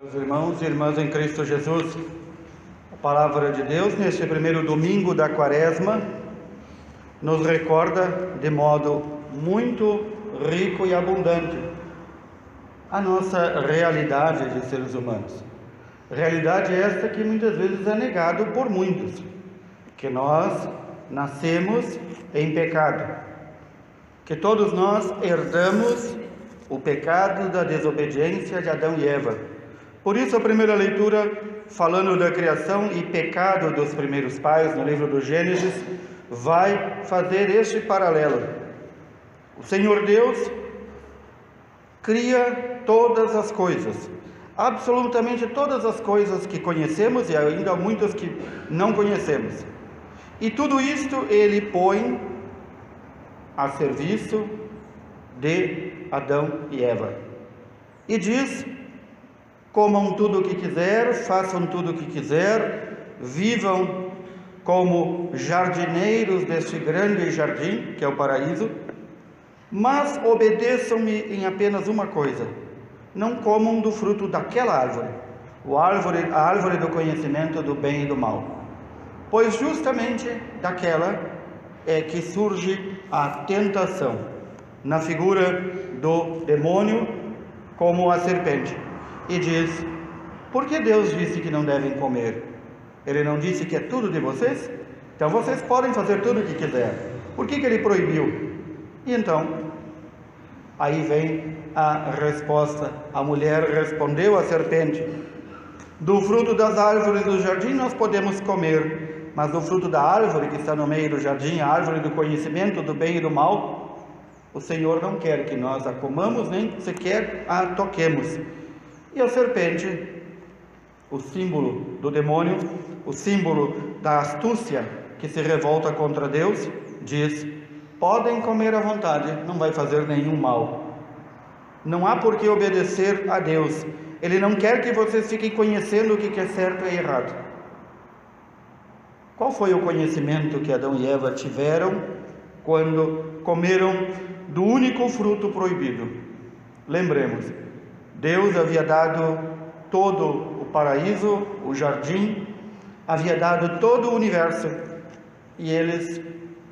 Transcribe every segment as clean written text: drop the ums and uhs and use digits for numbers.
Meus irmãos e irmãs em Cristo Jesus, a palavra de Deus neste primeiro domingo da Quaresma nos recorda de modo muito rico e abundante a nossa realidade de seres humanos. Realidade esta que muitas vezes é negado por muitos, que nós nascemos em pecado, que todos nós herdamos o pecado da desobediência de Adão e Eva. Por isso a primeira leitura, falando da criação e pecado dos primeiros pais, no livro do Gênesis, vai fazer este paralelo. O Senhor Deus cria todas as coisas, absolutamente todas as coisas que conhecemos e ainda muitas que não conhecemos. E tudo isto Ele põe a serviço de Adão e Eva. E diz: comam tudo o que quiser, façam tudo o que quiser, vivam como jardineiros deste grande jardim, que é o paraíso, mas obedeçam-me em apenas uma coisa: não comam do fruto daquela árvore, a árvore do conhecimento do bem e do mal, pois justamente daquela é que surge a tentação, na figura do demônio como a serpente. E diz: por que Deus disse que não devem comer? Ele não disse que é tudo de vocês? Então vocês podem fazer tudo o que quiser. Por que Ele proibiu? E então, aí vem a resposta. A mulher respondeu à serpente: do fruto das árvores do jardim nós podemos comer, mas do fruto da árvore que está no meio do jardim, a árvore do conhecimento do bem e do mal, o Senhor não quer que nós a comamos, nem sequer a toquemos. E a serpente, o símbolo do demônio, o símbolo da astúcia que se revolta contra Deus, diz: podem comer à vontade, não vai fazer nenhum mal. Não há por que obedecer a Deus. Ele não quer que vocês fiquem conhecendo o que é certo e errado. Qual foi o conhecimento que Adão e Eva tiveram quando comeram do único fruto proibido? Lembremos, Deus havia dado todo o paraíso, o jardim, havia dado todo o universo, e eles,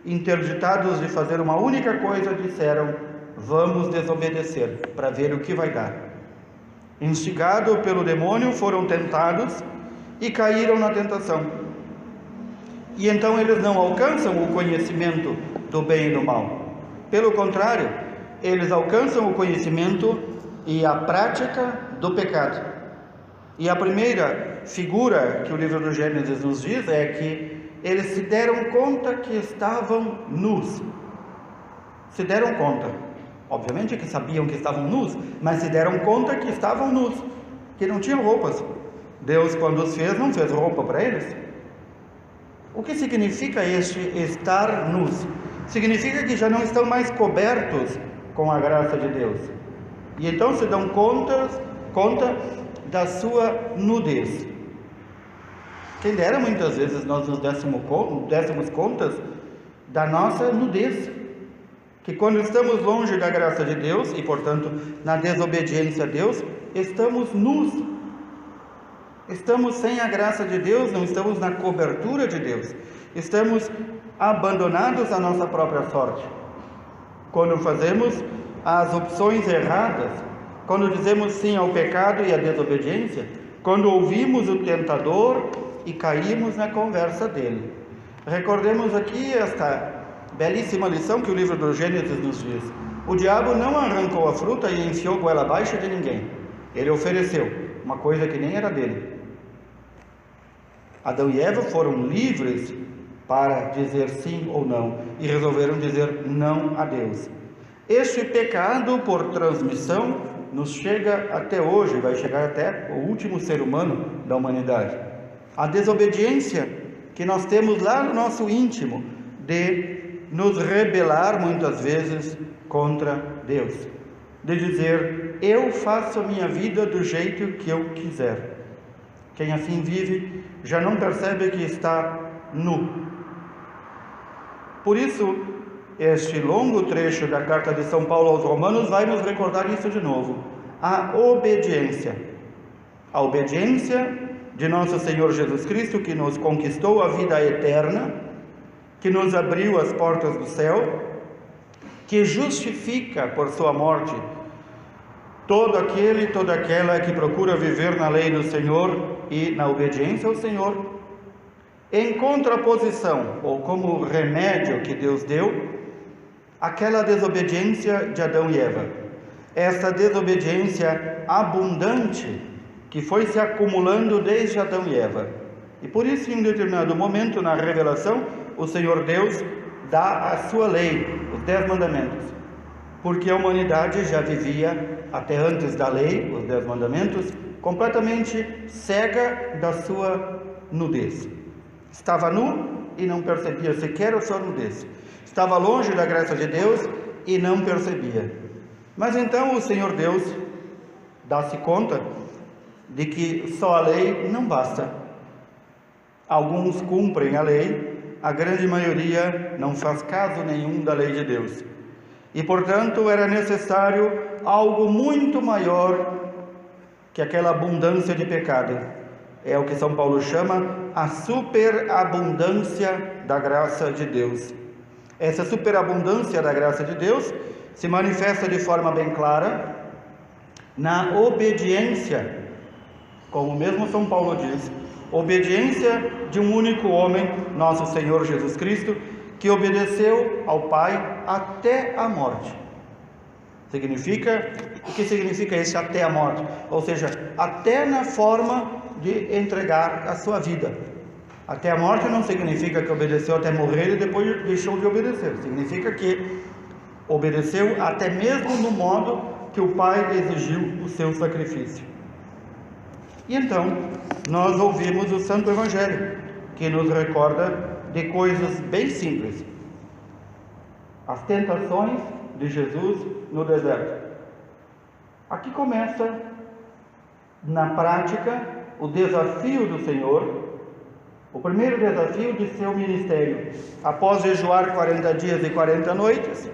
interditados de fazer uma única coisa, disseram: vamos desobedecer para ver o que vai dar. Instigados pelo demônio, foram tentados e caíram na tentação. E então eles não alcançam o conhecimento do bem e do mal. Pelo contrário, eles alcançam o conhecimento e a prática do pecado. E a primeira figura que o livro do Gênesis nos diz é que eles se deram conta que estavam nus. Se deram conta. Obviamente que sabiam que estavam nus, mas se deram conta que estavam nus, que não tinham roupas. Deus, quando os fez, não fez roupa para eles. O que significa este estar nus? Significa que já não estão mais cobertos com a graça de Deus. E então se dão conta da sua nudez. Quem dera muitas vezes nós nos dessemos contas da nossa nudez, que quando estamos longe da graça de Deus e, portanto, na desobediência a Deus, estamos nus. Estamos sem a graça de Deus, não estamos na cobertura de Deus. Estamos abandonados à nossa própria sorte. Quando fazemos as opções erradas, quando dizemos sim ao pecado e à desobediência, quando ouvimos o tentador e caímos na conversa dele. Recordemos aqui esta belíssima lição que o livro do Gênesis nos diz: o diabo não arrancou a fruta e enfiou goela abaixo de ninguém. Ele ofereceu uma coisa que nem era dele. Adão e Eva foram livres para dizer sim ou não e resolveram dizer não a Deus. Este pecado por transmissão nos chega até hoje, vai chegar até o último ser humano da humanidade. A desobediência que nós temos lá no nosso íntimo de nos rebelar muitas vezes contra Deus, de dizer: eu faço a minha vida do jeito que eu quiser. Quem assim vive já não percebe que está nu. Por isso, este longo trecho da carta de São Paulo aos Romanos vai nos recordar isso de novo: a obediência. A obediência de nosso Senhor Jesus Cristo, que nos conquistou a vida eterna, que nos abriu as portas do céu, que justifica por sua morte todo aquele e toda aquela que procura viver na lei do Senhor e na obediência ao Senhor, em contraposição, ou como remédio que Deus deu, àquela desobediência de Adão e Eva. Essa desobediência abundante que foi se acumulando desde Adão e Eva. E por isso, em um determinado momento na revelação, o Senhor Deus dá a sua lei, os 10 mandamentos, porque a humanidade já vivia, até antes da lei, os 10 mandamentos, completamente cega da sua nudez. Estava nu e não percebia sequer a sua nudez. Estava longe da graça de Deus e não percebia. Mas então o Senhor Deus dá-se conta de que só a lei não basta. Alguns cumprem a lei, a grande maioria não faz caso nenhum da lei de Deus. E, portanto, era necessário algo muito maior que aquela abundância de pecado. É o que São Paulo chama a superabundância da graça de Deus. Essa superabundância da graça de Deus se manifesta de forma bem clara na obediência, como mesmo São Paulo diz, obediência de um único homem, nosso Senhor Jesus Cristo, que obedeceu ao Pai até a morte. O que significa esse até a morte? Ou seja, até na forma de entregar a sua vida. Até a morte não significa que obedeceu até morrer e depois deixou de obedecer. Significa que obedeceu até mesmo no modo que o Pai exigiu o seu sacrifício. E então, nós ouvimos o Santo Evangelho, que nos recorda de coisas bem simples. As tentações de Jesus no deserto. Aqui começa, na prática, o desafio do Senhor, o primeiro desafio de seu ministério. Após jejuar 40 dias e 40 noites,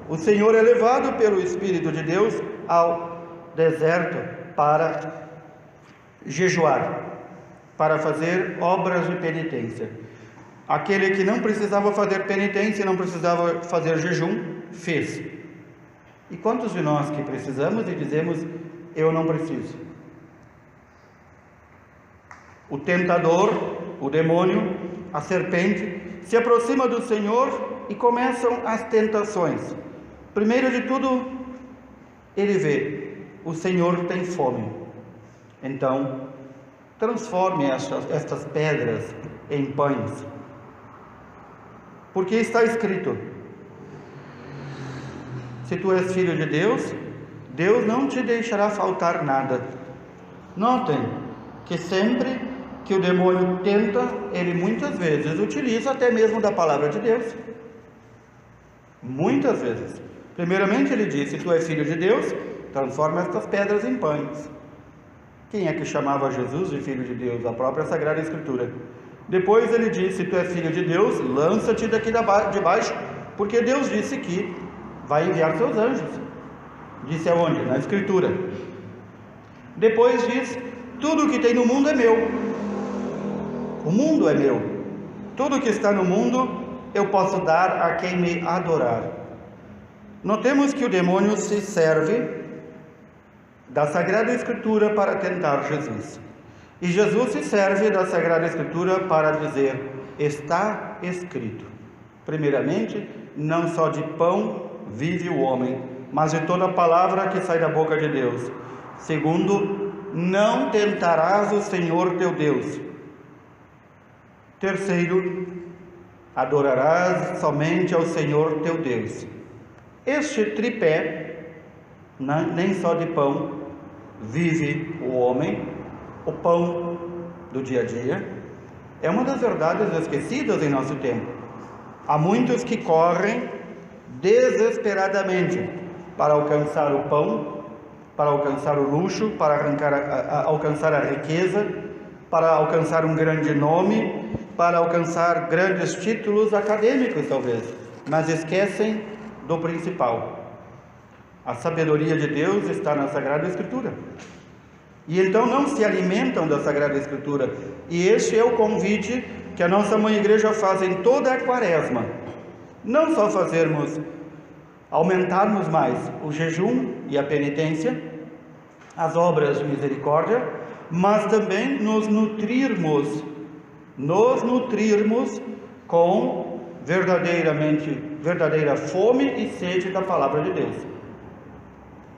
o Senhor é levado pelo Espírito de Deus ao deserto para jejuar, para fazer obras de penitência. Aquele que não precisava fazer penitência, não precisava fazer jejum, fez. E quantos de nós que precisamos e dizemos, eu não preciso? O tentador, o demônio, a serpente, se aproxima do Senhor e começam as tentações. Primeiro de tudo, ele vê, o Senhor tem fome. Então, transforme estas pedras em pães. Porque está escrito, se tu és filho de Deus, Deus não te deixará faltar nada. Notem que sempre que o demônio tenta, ele muitas vezes utiliza até mesmo da palavra de Deus. Muitas vezes. Primeiramente ele diz, se tu és filho de Deus, transforma estas pedras em pães. Quem é que chamava Jesus de filho de Deus? A própria Sagrada Escritura. Depois ele diz, se tu és filho de Deus, lança-te daqui de baixo, porque Deus disse que vai enviar seus anjos. Disse aonde? Na Escritura. Depois diz, tudo que tem no mundo é meu. O mundo é meu. Tudo que está no mundo eu posso dar a quem me adorar. Notemos que o demônio se serve da Sagrada Escritura para tentar Jesus. E Jesus se serve da Sagrada Escritura para dizer, está escrito. Primeiramente, não só de pão vive o homem, mas de toda palavra que sai da boca de Deus. Segundo, não tentarás o Senhor teu Deus. Terceiro, adorarás somente ao Senhor teu Deus. Este tripé, nem só de pão vive o homem, o pão do dia a dia, é uma das verdades esquecidas em nosso tempo. Há muitos que correm desesperadamente para alcançar o pão, para alcançar o luxo, para alcançar a riqueza, para alcançar um grande nome, para alcançar grandes títulos acadêmicos talvez, mas esquecem do principal. A sabedoria de Deus está na Sagrada Escritura. e então não se alimentam da Sagrada Escritura. E este é o convite que a nossa Mãe Igreja faz em toda a Quaresma. Não só aumentarmos mais o jejum e a penitência, as obras de misericórdia, mas também nos nutrirmos com verdadeira fome e sede da Palavra de Deus.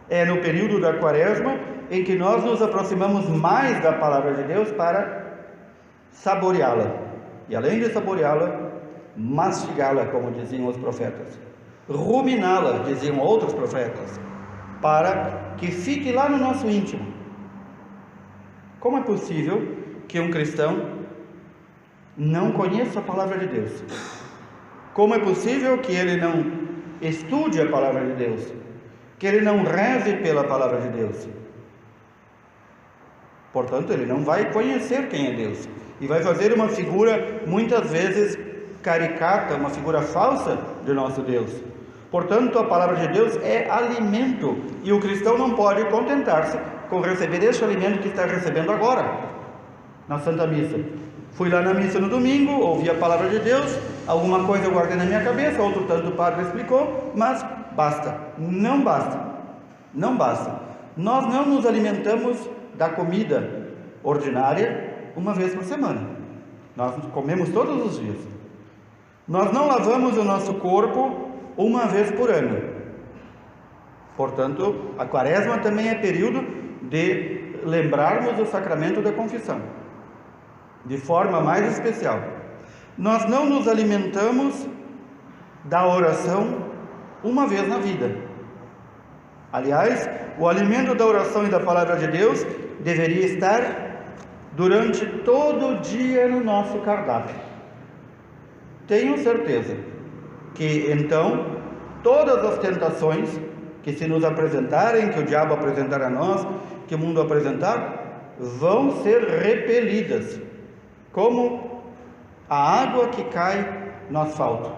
É no período da Quaresma em que nós nos aproximamos mais da Palavra de Deus para saboreá-la. E além de saboreá-la, mastigá-la, como diziam os profetas. Ruminá-la, diziam outros profetas, para que fique lá no nosso íntimo. Como é possível que um cristão não conheça a Palavra de Deus? Como é possível que ele não estude a Palavra de Deus? Que ele não reze pela Palavra de Deus? Portanto, ele não vai conhecer quem é Deus. E vai fazer uma figura, muitas vezes, caricata, uma figura falsa de nosso Deus. Portanto, a Palavra de Deus é alimento. E o cristão não pode contentar-se com receber este alimento que está recebendo agora, na Santa Missa. Fui lá na missa no domingo, ouvi a Palavra de Deus, alguma coisa eu guardei na minha cabeça, outro tanto o padre explicou, mas basta. Não basta. Não basta. Nós não nos alimentamos da comida ordinária uma vez por semana. Nós comemos todos os dias. Nós não lavamos o nosso corpo uma vez por ano. Portanto, a Quaresma também é período de lembrarmos o sacramento da confissão, de forma mais especial. Nós não nos alimentamos da oração uma vez na vida. Aliás, o alimento da oração e da Palavra de Deus deveria estar durante todo o dia no nosso cardápio. Tenho certeza que então todas as tentações que se nos apresentarem, que o diabo apresentar a nós, que o mundo apresentar, vão ser repelidas, como a água que cai no asfalto.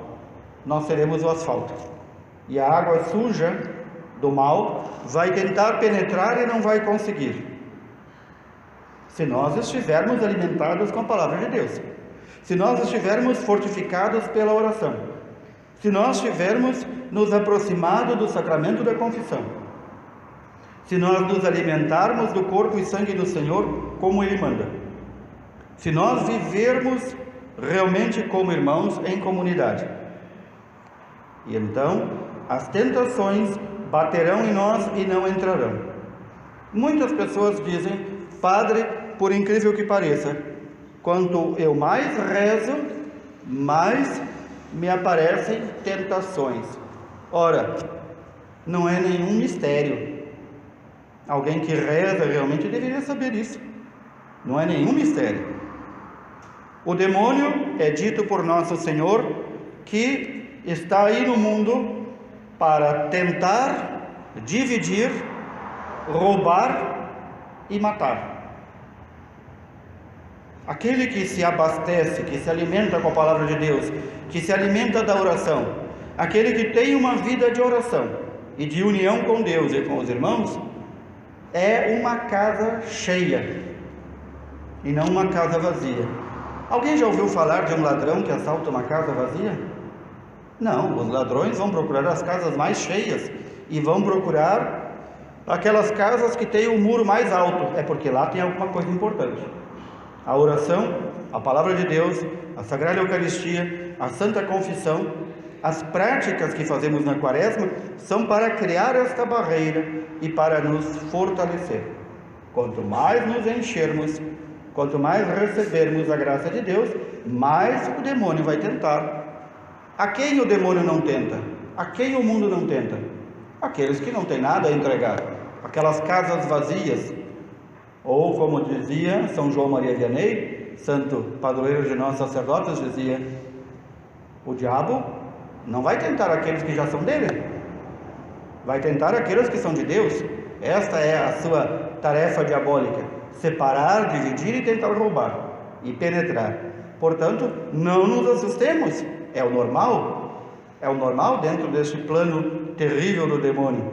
Nós seremos o asfalto, e a água suja do mal vai tentar penetrar e não vai conseguir, se nós estivermos alimentados com a Palavra de Deus, se nós estivermos fortificados pela oração, se nós tivermos nos aproximado do sacramento da confissão, se nós nos alimentarmos do corpo e sangue do Senhor como Ele manda, se nós vivermos realmente como irmãos em comunidade. E então as tentações baterão em nós e não entrarão. Muitas pessoas dizem: Padre, por incrível que pareça, quanto eu mais rezo, mais me aparecem tentações. Ora, não é nenhum mistério. Alguém que reza realmente deveria saber isso. Não é nenhum mistério. O demônio, é dito por Nosso Senhor, que está aí no mundo para tentar, dividir, roubar e matar. Aquele que se abastece, que se alimenta com a Palavra de Deus, que se alimenta da oração, aquele que tem uma vida de oração e de união com Deus e com os irmãos, é uma casa cheia e não uma casa vazia. Alguém já ouviu falar de um ladrão que assalta uma casa vazia? Não, os ladrões vão procurar as casas mais cheias e vão procurar aquelas casas que têm o muro mais alto, é porque lá tem alguma coisa importante. A oração, a Palavra de Deus, a Sagrada Eucaristia, a Santa Confissão, as práticas que fazemos na Quaresma são para criar esta barreira e para nos fortalecer. Quanto mais nos enchermos, quanto mais recebermos a graça de Deus, mais o demônio vai tentar. A quem o demônio não tenta? A quem o mundo não tenta? Aqueles que não têm nada a entregar, aquelas casas vazias. Ou, como dizia São João Maria Vianney, santo padroeiro de nós sacerdotes, dizia: o diabo não vai tentar aqueles que já são dele, vai tentar aqueles que são de Deus. Esta é a sua tarefa diabólica: separar, dividir e tentar roubar e penetrar. Portanto, não nos assustemos, é o normal dentro deste plano terrível do demônio.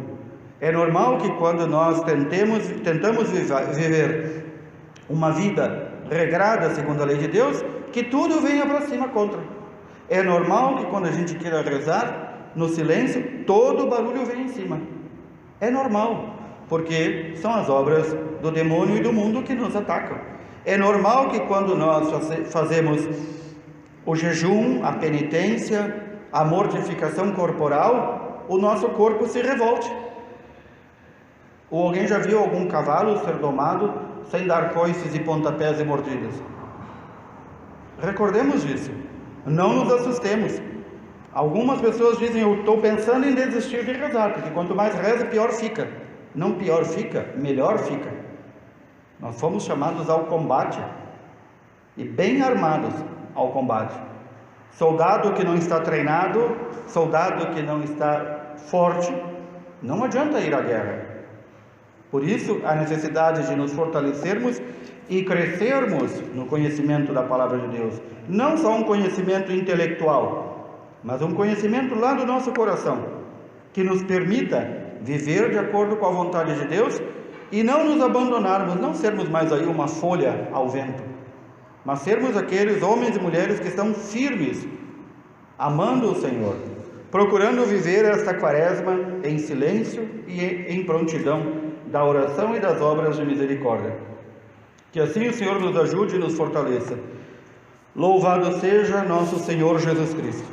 É normal que quando nós tentamos viver uma vida regrada segundo a lei de Deus, que tudo venha para cima contra. É normal que quando a gente queira rezar no silêncio, todo o barulho vem em cima. É normal, porque são as obras do demônio e do mundo que nos atacam. É normal que quando nós fazemos o jejum, a penitência, a mortificação corporal, o nosso corpo se revolte. Ou alguém já viu algum cavalo ser domado sem dar coices e pontapés e mordidas? Recordemos disso. Não nos assustemos. Algumas pessoas dizem: eu estou pensando em desistir de rezar, porque quanto mais reza, pior fica. Não pior fica, melhor fica. Nós fomos chamados ao combate, e bem armados ao combate. Soldado que não está treinado, soldado que não está forte, não adianta ir à guerra. Por isso, a necessidade de nos fortalecermos e crescermos no conhecimento da Palavra de Deus. Não só um conhecimento intelectual, mas um conhecimento lá do nosso coração, que nos permita viver de acordo com a vontade de Deus e não nos abandonarmos, não sermos mais aí uma folha ao vento, mas sermos aqueles homens e mulheres que estão firmes, amando o Senhor, procurando viver esta quaresma em silêncio e em prontidão da oração e das obras de misericórdia. Que assim o Senhor nos ajude e nos fortaleça. Louvado seja nosso Senhor Jesus Cristo.